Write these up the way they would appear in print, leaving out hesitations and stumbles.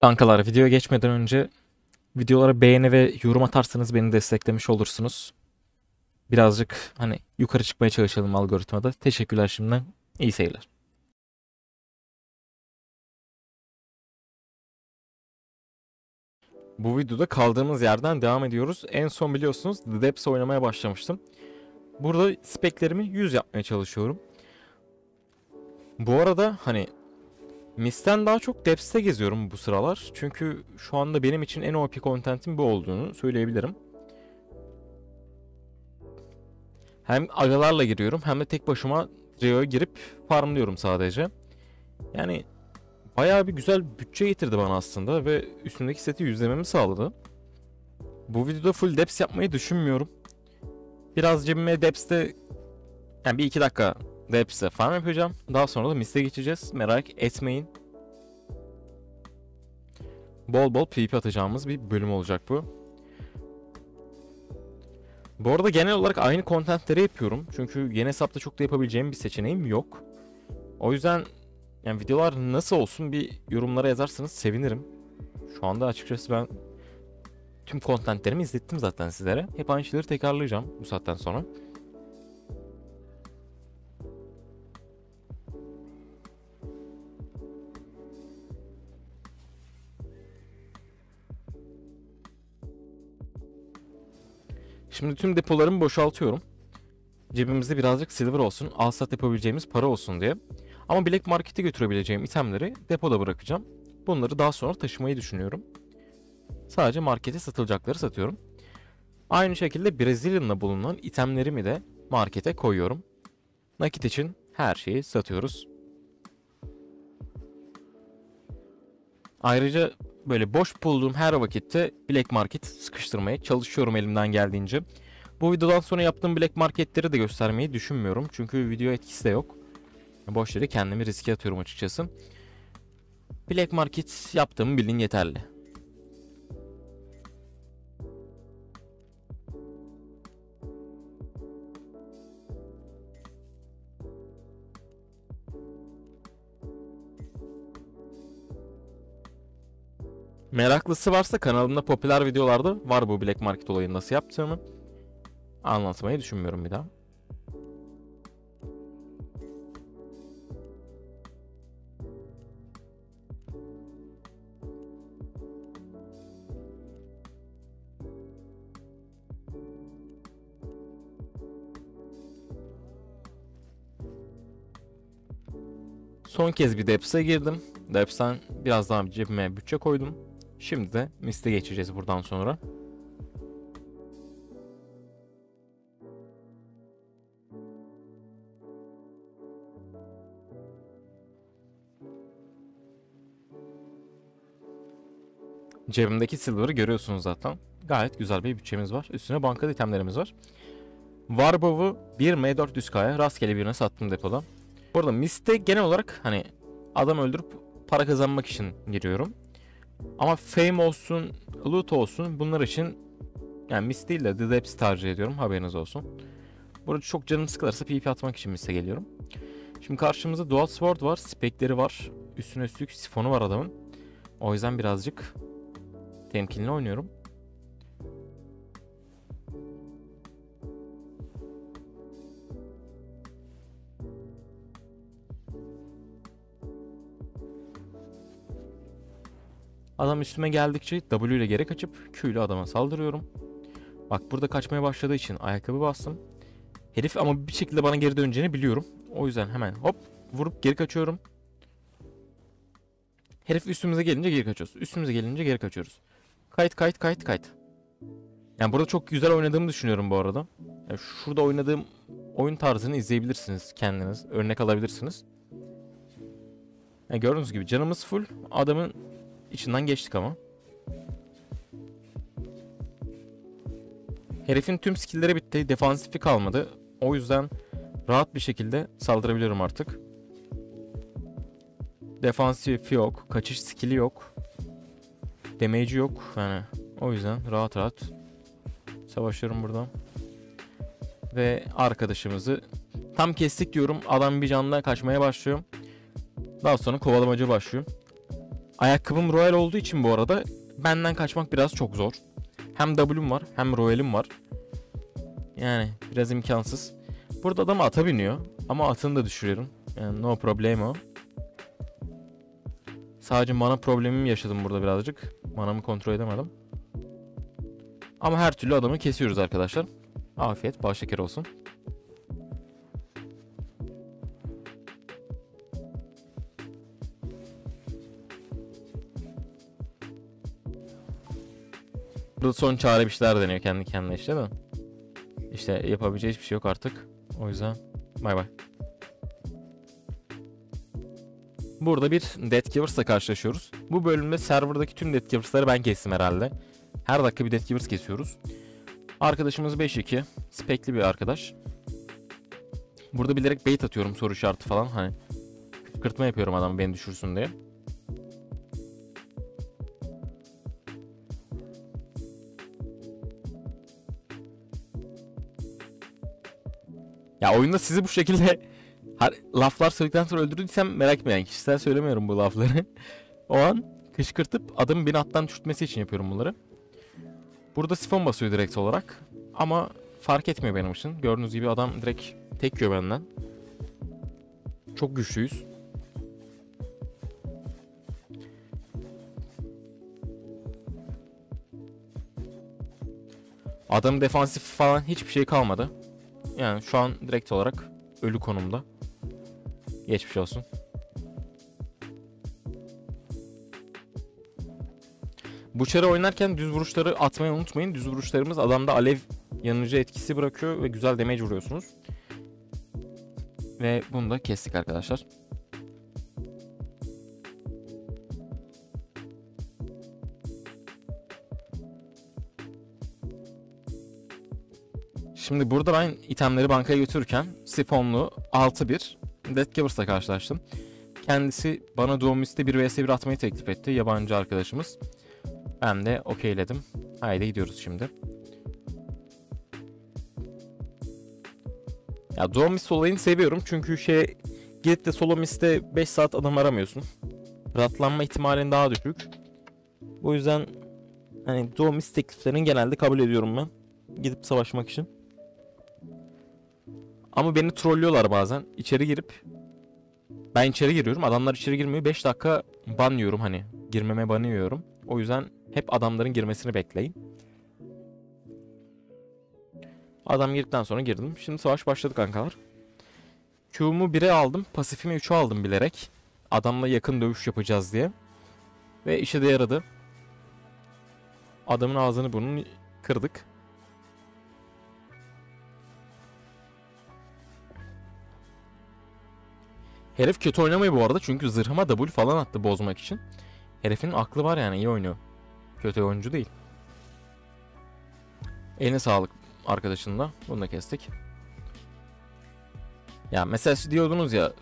Kankalar, videoya geçmeden önce videolara beğeni ve yorum atarsanız beni desteklemiş olursunuz. Birazcık yukarı çıkmaya çalışalım algoritmada. Teşekkürler şimdiden. İyi seyirler. Bu videoda kaldığımız yerden devam ediyoruz. En son biliyorsunuz The Depths oynamaya başlamıştım. Burada speklerimi 100 yapmaya çalışıyorum. Bu arada Mist'ten daha çok Depths'te geziyorum bu sıralar. Çünkü şu anda benim için en OP content'in bu olduğunu söyleyebilirim. Hem agalarla giriyorum hem de tek başıma Rio'ya girip farmlıyorum sadece. Yani bayağı bir güzel bütçe getirdi bana aslında ve üstündeki seti yüzlememi sağladı. Bu videoda full Depths yapmayı düşünmüyorum. Biraz cebime Depths'te bir iki dakika Depths'te farm yapacağım. Daha sonra da Mist'e geçeceğiz. Merak etmeyin. Bol bol PvP atacağımız bir bölüm olacak bu. Bu arada genel olarak aynı contentleri yapıyorum. Çünkü yeni hesapta çok da yapabileceğim bir seçeneğim yok. O yüzden videolar nasıl olsun bir yorumlara yazarsanız sevinirim. Şu anda açıkçası ben tüm contentlerimi izlettim zaten sizlere. Hep aynı şeyleri tekrarlayacağım bu saatten sonra. Şimdi tüm depolarımı boşaltıyorum. Cebimizde birazcık silver olsun, alsat yapabileceğimiz para olsun diye. Ama Black Market'e götürebileceğim itemleri depoda bırakacağım. Bunları daha sonra taşımayı düşünüyorum. Sadece markete satılacakları satıyorum. Aynı şekilde Brezilya'nda bulunan itemlerimi de markete koyuyorum. Nakit için her şeyi satıyoruz. Ayrıca böyle boş bulduğum her vakitte Black Market sıkıştırmaya çalışıyorum elimden geldiğince. Bu videodan sonra yaptığım Black Market'leri de göstermeyi düşünmüyorum. Çünkü video etkisi de yok. Boş yere kendimi riske atıyorum açıkçası. Black Market yaptığımı bilin yeterli. Meraklısı varsa kanalımda popüler videolarda var bu Black Market olayını nasıl yaptığımı. Anlatmayı düşünmüyorum bir daha. Son kez bir Depths'e girdim. Depths'ten biraz daha cebime bütçe koydum. Şimdi de Mist'e geçeceğiz buradan sonra. Cebimdeki silver'ı görüyorsunuz zaten. Gayet güzel bir bütçemiz var. Üstüne bankada itemlerimiz var. Warbow'u 1 M400K'ya rastgele birine sattım depoda. Bu arada Mist'e genel olarak adam öldürüp para kazanmak için giriyorum. Ama fame olsun, loot olsun bunlar için Mist değil de The Depths tercih ediyorum, haberiniz olsun. Burada çok canım sıkılırsa PvP atmak için Mist'e geliyorum. Şimdi karşımızda Dual Sword var, spekleri var, üstüne üstlük sifonu var adamın. O yüzden birazcık temkinli oynuyorum. Adam üstüme geldikçe W ile geri kaçıp Q ile adama saldırıyorum. Bak burada kaçmaya başladığı için ayakkabı bastım. Herif ama bir şekilde bana geri döneceğini biliyorum. O yüzden hemen hop vurup geri kaçıyorum. Herif üstümüze gelince geri kaçıyoruz. Üstümüze gelince geri kaçıyoruz. Kayıt. Yani burada çok güzel oynadığımı düşünüyorum bu arada. Yani şurada oynadığım oyun tarzını izleyebilirsiniz kendiniz. Örnek alabilirsiniz. Yani gördüğünüz gibi canımız full. Adamın içinden geçtik ama. Herifin tüm skill'leri bitti. Defansifi kalmadı. O yüzden rahat bir şekilde saldırabiliyorum artık. Defansif yok. Kaçış skill'i yok. Damage'i yok. Yani o yüzden rahat rahat savaşıyorum burada. Ve arkadaşımızı tam kestik diyorum. Adam bir canla kaçmaya başlıyor. Daha sonra kovalamacı başlıyor. Ayakkabım Royal olduğu için bu arada benden kaçmak biraz çok zor. Hem W'm var hem Royal'im var. Yani biraz imkansız. Burada adam ata biniyor ama atını da düşürüyorum. Yani no problemo. Sadece mana problemimi yaşadım burada birazcık. Manamı kontrol edemedim. Ama her türlü adamı kesiyoruz arkadaşlar. Afiyet, bal şeker olsun. Burada son çare bir şeyler deniyor kendi kendine işte de. İşte yapabileceği hiçbir şey yok artık. O yüzden bay bay. Burada bir Deathgivers'la karşılaşıyoruz. Bu bölümde serverdaki tüm Deathgivers'ları ben kestim herhalde. Her dakika bir Deathgivers kesiyoruz. Arkadaşımız 5-2. Spekli bir arkadaş. Burada bilerek bait atıyorum, soru işareti falan. Hani kırtma yapıyorum adamı beni düşürsün diye. Ya oyunda sizi bu şekilde laflar söyledikten sonra öldürdüysem merak etmeyin. Kişisel söylemiyorum bu lafları. O an kışkırtıp adamın beni attan düşürtmesi için yapıyorum bunları. Burada sifon basıyor direkt olarak. Ama fark etmiyor benim için. Gördüğünüz gibi adam direkt tek yiyor benden. Çok güçlüyüz. Adamın defansif falan hiçbir şey kalmadı. Yani şu an direkt olarak ölü konumda. Geçmiş olsun. Bu çarı oynarken düz vuruşları atmayı unutmayın. Düz vuruşlarımız adamda alev yanıcı etkisi bırakıyor ve güzel damage vuruyorsunuz. Ve bunu da kestik arkadaşlar. Şimdi burada ben itemleri bankaya götürürken sifonlu 6-1 Deathgivers'la karşılaştım. Kendisi bana Duo Mist'te 1 vs 1 atmayı teklif etti, yabancı arkadaşımız. Ben de okeyledim. Haydi gidiyoruz şimdi. Ya Duo Mist olayını seviyorum çünkü gidip de solo Mist'te 5 saat adam aramıyorsun. Ratlanma ihtimalin daha düşük. Bu yüzden hani Duo Mist tekliflerini genelde kabul ediyorum ben. Gidip savaşmak için. Ama beni trollüyorlar bazen. İçeri girip ben içeri giriyorum. Adamlar içeri girmiyor. 5 dakika ban yiyorum hani. Girmeme banı yiyorum. O yüzden hep adamların girmesini bekleyin. Adam girdikten sonra girdim. Şimdi savaş başladı kankalar. Q'mu 1'e aldım. Pasifimi 3'e aldım bilerek. Adamla yakın dövüş yapacağız diye. Ve işe de yaradı. Adamın ağzını burnunu kırdık. Herif kötü oynamayı bu arada çünkü zırhıma W falan attı bozmak için. Herifin aklı var yani, iyi oynuyor. Kötü oyuncu değil. Eline sağlık arkadaşın da. Bunu da kestik. Ya mesela diyordunuz ya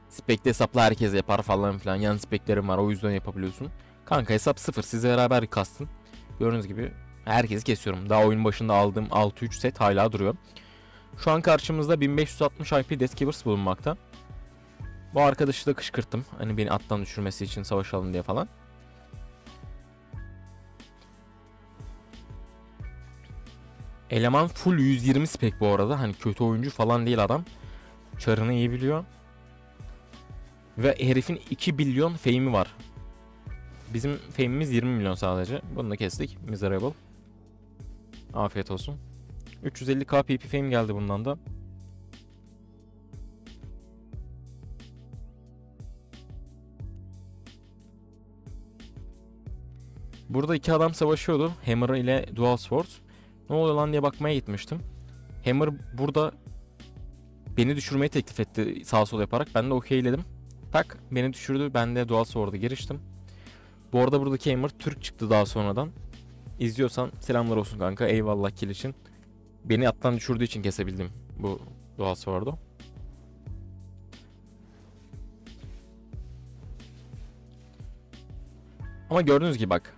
spekli hesapla herkes yapar falan filan. Yan speklerim var o yüzden yapabiliyorsun. Kanka hesap 0, size beraber kastın. Gördüğünüz gibi herkesi kesiyorum. Daha oyun başında aldığım 6-3 set hala duruyor. Şu an karşımızda 1560 IP Deathgivers bulunmakta. Bu arkadaşı da kışkırttım. Hani beni attan düşürmesi için savaşalım diye falan. Eleman full 120 spek bu arada. Hani kötü oyuncu falan değil adam. Çarını iyi biliyor. Ve herifin 2 milyon fame'i var. Bizim fame'imiz 20 milyon sadece. Bunu da kestik. Miserable. Afiyet olsun. 350k PP fame geldi bundan da. Burada iki adam savaşıyordu. Hammer ile Dual Sword. Ne oluyor lan diye bakmaya gitmiştim. Hammer burada beni düşürmeyi teklif etti sağ sol yaparak. Ben de okeyledim. Tak beni düşürdü. Ben de Dual Sword'a giriştim. Bu arada buradaki Hammer Türk çıktı daha sonradan. İzliyorsan selamlar olsun kanka. Eyvallah kill için. Beni attan düşürdüğü için kesebildim bu Dual Sword'u. Ama gördüğünüz gibi bak.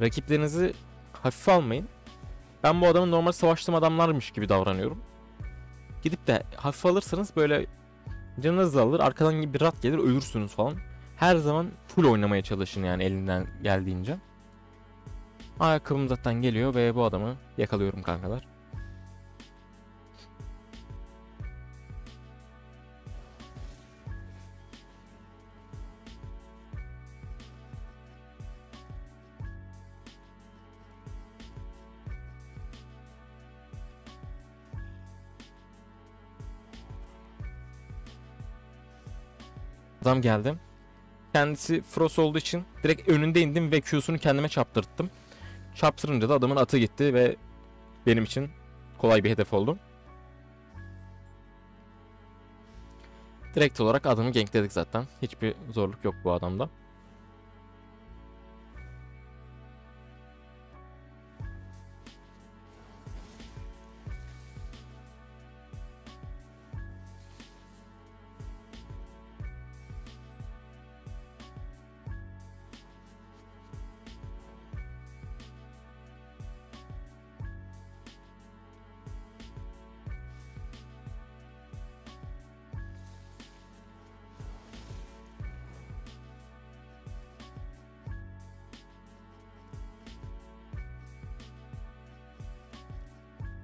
Rakiplerinizi hafife almayın. Ben bu adamın normal savaştığım adamlarmış gibi davranıyorum. Gidip de hafife alırsanız böyle canınız da alır. Arkadan bir rat gelir ölürsünüz falan. Her zaman full oynamaya çalışın yani elinden geldiğince. Ayakkabım zaten geliyor ve bu adamı yakalıyorum kankalar. Adam geldi. Kendisi Frost olduğu için direkt önünde indim ve Q'sunu kendime çarptırttım. Çarptırınca da adamın atı gitti ve benim için kolay bir hedef oldu. Direkt olarak adamı gankledik zaten. Hiçbir zorluk yok bu adamda.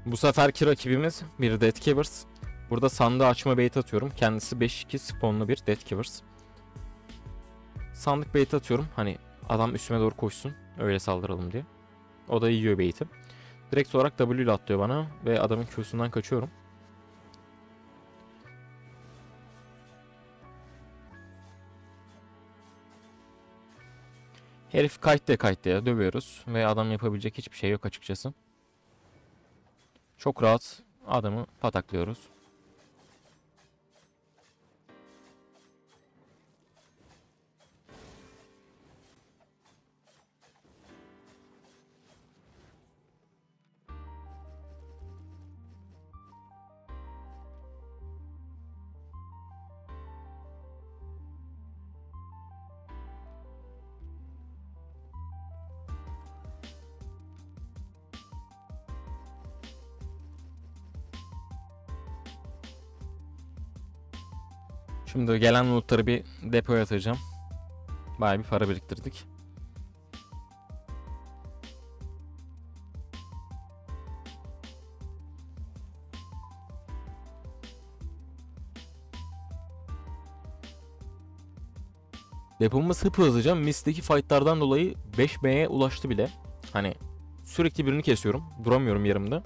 Bu seferki rakibimiz bir Deathkeepers. Burada sandığı açma bait atıyorum. Kendisi 5-2 spawnlu bir Deathkeepers. Sandık bait atıyorum. Hani adam üstüme doğru koşsun. Öyle saldıralım diye. O da yiyor bait'i. Direkt olarak W ile atlıyor bana. Ve adamın Q'sundan kaçıyorum. Herif kayıt dövüyoruz. Ve adam yapabilecek hiçbir şey yok açıkçası. Çok rahat adamı pataklıyoruz. Şimdi gelen lootları bir depoya atacağım. Bayağı bir para biriktirdik. Depomuz hızlıca Mist'teki fightlardan dolayı 5M'ye ulaştı bile. Hani sürekli birini kesiyorum. Duramıyorum yerimde.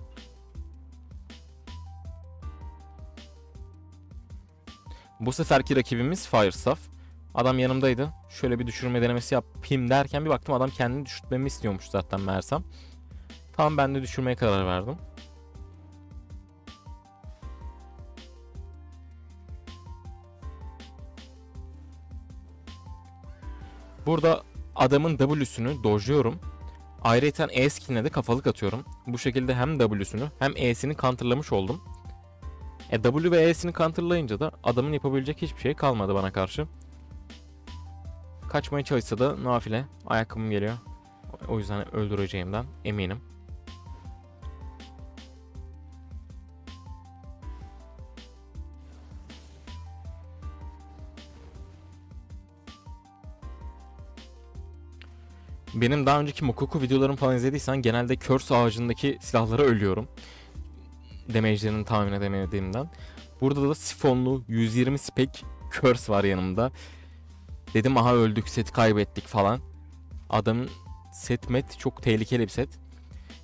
Bu seferki rakibimiz Firestaff. Adam yanımdaydı. Şöyle bir düşürme denemesi yapayım derken bir baktım adam kendini düşürtmemi istiyormuş zaten meğersem. Tamam ben de düşürmeye karar verdim. Burada adamın W'sünü dojluyorum. Ayrıca E skill'ine de kafalık atıyorum. Bu şekilde hem W'sünü hem E'sini counterlamış oldum. W ve E'sini counterlayınca da adamın yapabilecek hiçbir şey kalmadı bana karşı. Kaçmaya çalışsa da nafile. Ayakkabım geliyor. O yüzden öldüreceğimden eminim. Benim daha önceki Mokoku videolarımı falan izlediysen genelde Curse ağacındaki silahlara ölüyorum. Damage'lerini tahmin edemediğimden. Burada da sifonlu 120 spek Curse var yanımda. Dedim aha öldük, seti kaybettik falan. Adamın set çok tehlikeli bir set.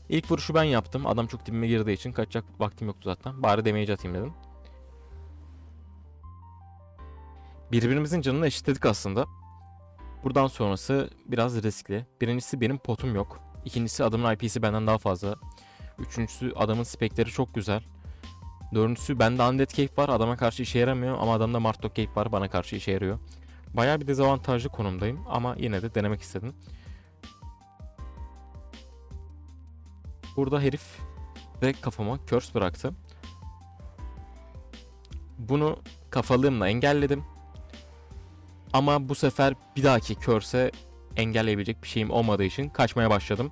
İlk vuruşu ben yaptım. Adam çok dibime girdiği için kaçacak vaktim yoktu zaten. Bari damage atayım dedim. Birbirimizin canını eşitledik aslında. Buradan sonrası biraz riskli. Birincisi benim potum yok. İkincisi adamın IP'si benden daha fazla. Üçüncüsü adamın spekleri çok güzel. Dördüncüsü bende Undead Cape var. Adama karşı işe yaramıyor ama adamda Martok Cape var. Bana karşı işe yarıyor. Bayağı bir dezavantajlı konumdayım ama yine de denemek istedim. Burada herif direkt kafama curse bıraktı. Bunu kafalığımla engelledim. Ama bu sefer bir dahaki curse'e engelleyebilecek bir şeyim olmadığı için kaçmaya başladım.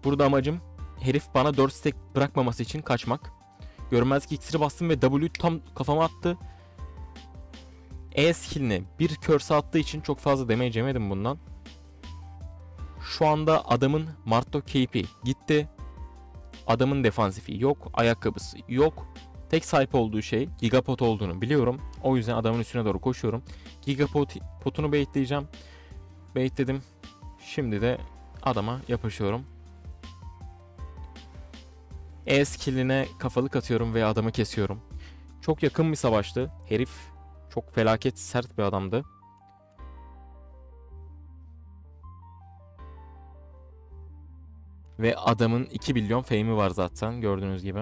Burada amacım herif bana 4 stack bırakmaması için kaçmak. Görünmezlik iksiri bastım ve W tam kafama attı. E skill'ine bir curse attığı için çok fazla damage yemedim bundan. Şu anda adamın Marto KP gitti. Adamın defansifi yok, ayakkabısı yok. Tek sahip olduğu şey Gigapot olduğunu biliyorum. O yüzden adamın üstüne doğru koşuyorum. Gigapot'unu baitleyeceğim. Baitledim. Şimdi de adama yapışıyorum. E skill'ine kafalık atıyorum ve adamı kesiyorum. Çok yakın bir savaştı. Herif çok felaket sert bir adamdı. Ve adamın 2 milyon fame'i var zaten gördüğünüz gibi.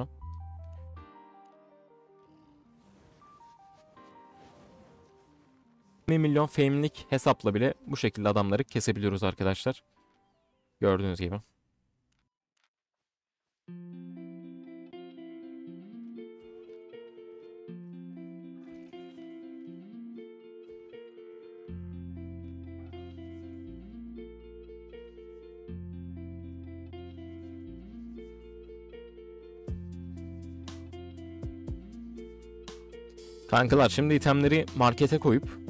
$1 milyon fame'lik hesapla bile bu şekilde adamları kesebiliyoruz arkadaşlar. Gördüğünüz gibi. Kankalar şimdi itemleri markete koyup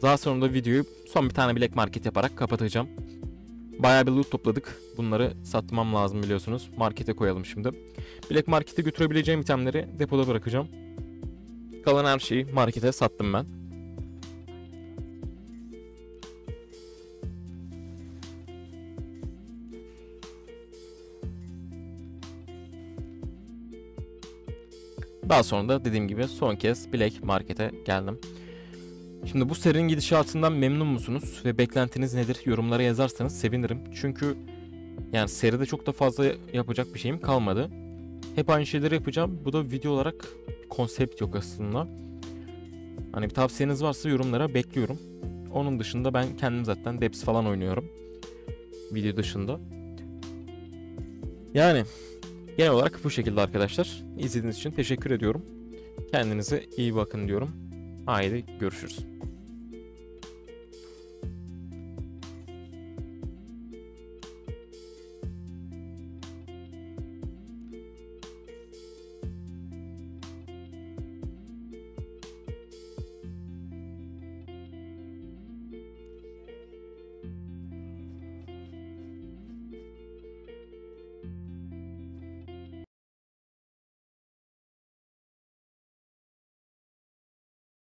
daha sonra da videoyu son bir tane black market yaparak kapatacağım. Bayağı bir loot topladık. Bunları satmam lazım biliyorsunuz. Markete koyalım şimdi. Black markete götürebileceğim itemleri depoda bırakacağım. Kalan her şeyi markete sattım ben. Daha sonra da dediğim gibi son kez Black Market'e geldim. Şimdi bu serinin gidişatından memnun musunuz ve beklentiniz nedir? Yorumlara yazarsanız sevinirim. Çünkü yani seride çok da fazla yapacak bir şeyim kalmadı. Hep aynı şeyleri yapacağım. Bu da video olarak konsept yok aslında. Hani bir tavsiyeniz varsa yorumlara bekliyorum. Onun dışında ben kendim zaten Debs falan oynuyorum. Video dışında. Yani genel olarak bu şekilde arkadaşlar. İzlediğiniz için teşekkür ediyorum. Kendinize iyi bakın diyorum. Haydi görüşürüz.